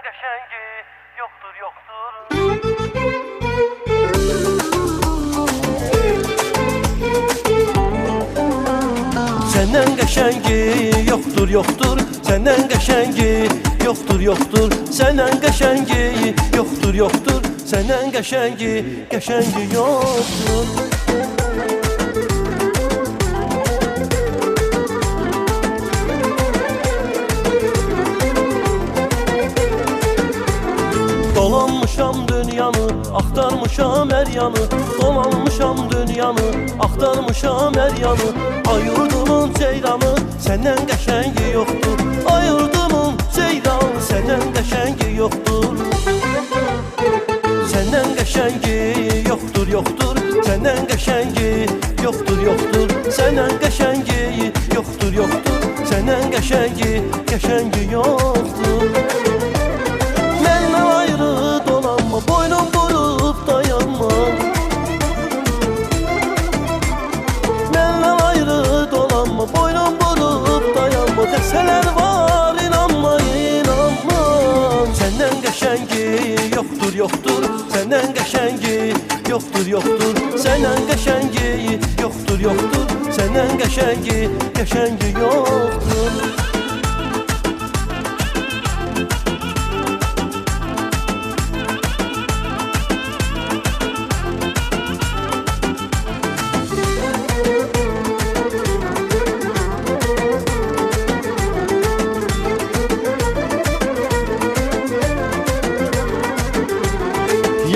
qəşəngi yoxdur, yoxdur. Səndən qəşəngi yoxdur, yoxdur. Səndən qəşəngi yoxdur, yoxdur. Səndən qəşəngi yoxdur, yoxdur. Səndən qəşəngi yoxdur. Dolanmışam dünyanı, axtarmışam hər yanı. Dolanmışam dünyanı, axtarmışam hər yanı. Ayırdım ceyranı, səndən qəşəngi yoxdur. Ayırdım ceyranı, səndən qəşəngi yoxdur. Səndən qəşəngi yoxdur, yoxdur. Səndən qəşəngi yoxdur, yoxdur. Səndən qəşəngi yoxdur, yoxdur. Səndən qəşəngi yoxdur. Məndən ayrı dolanma, boynum vurup dayanma. Məndən ayrı dolanma, boynum vurup dayanma. Desələr var, inanma, inanma. Səndən qəşəngi yoxdur, yoxdur. Səndən qəşəngi yoxdur, yoxdur. Səndən qəşəngi yoxdur, yoxdur. Səndən qəşəngi yoxdur.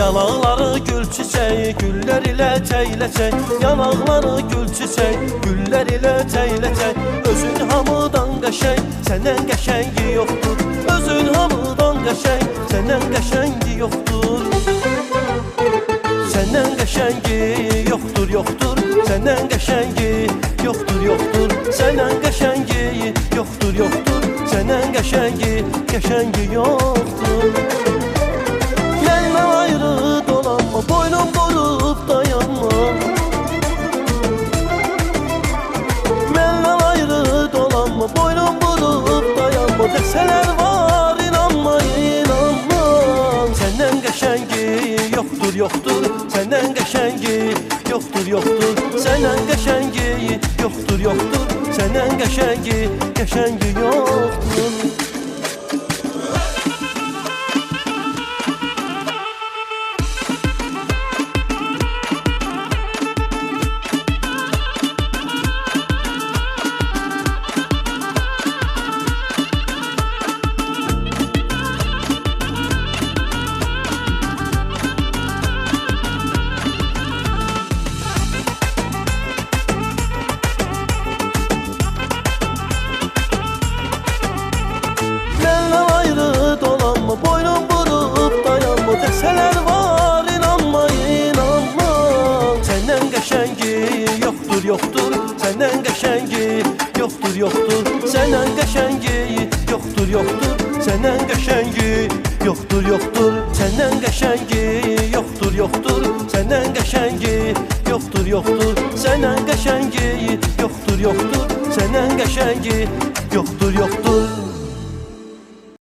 Yanaqları gül çiçeği, güller ile çeyləçək. Yanaqları gül çiçeği, güller ile çeyləçək. Özün hamıdan qəşəng, səndən qəşəngi yoxdur. Özün hamıdan qəşəng, səndən qəşəngi yoxdur. Səndən qəşəngi yoxdur, yoxdur. Səndən qəşəngi yoxdur, yoxdur. Səndən qəşəngi yoxdur, yoxdur. Səndən qəşəngi yoxdur. Məndən ayrı dolanma, boynum vurup dayanma. Məndən ayrı dolanma, boynum vurup dayanma. Desələr var, inanma, inanma. Səndən qəşəngi yoxdur, yoxdur. Səndən qəşəngi yoxdur, yoxdur. Səndən qəşəngi yoxdur, yoxdur. Səndən qəşəngi yoxdur. Boynum vurup dayanma. Desələr var, inanma, inanma. Səndən qəşəngi yoxdur, yoxdur. Səndən qəşəngi yoxdur, yoxdur. Səndən qəşəngi yoxdur, yoxdur. Səndən qəşəngi yoxdur, yoxdur. Səndən qəşəngi yoxdur, yoxdur. Səndən qəşəngi yoxdur, yoxdur. Səndən qəşəngi yoxdur, yoxdur. Səndən qəşəngi yoxdur, yoxdur.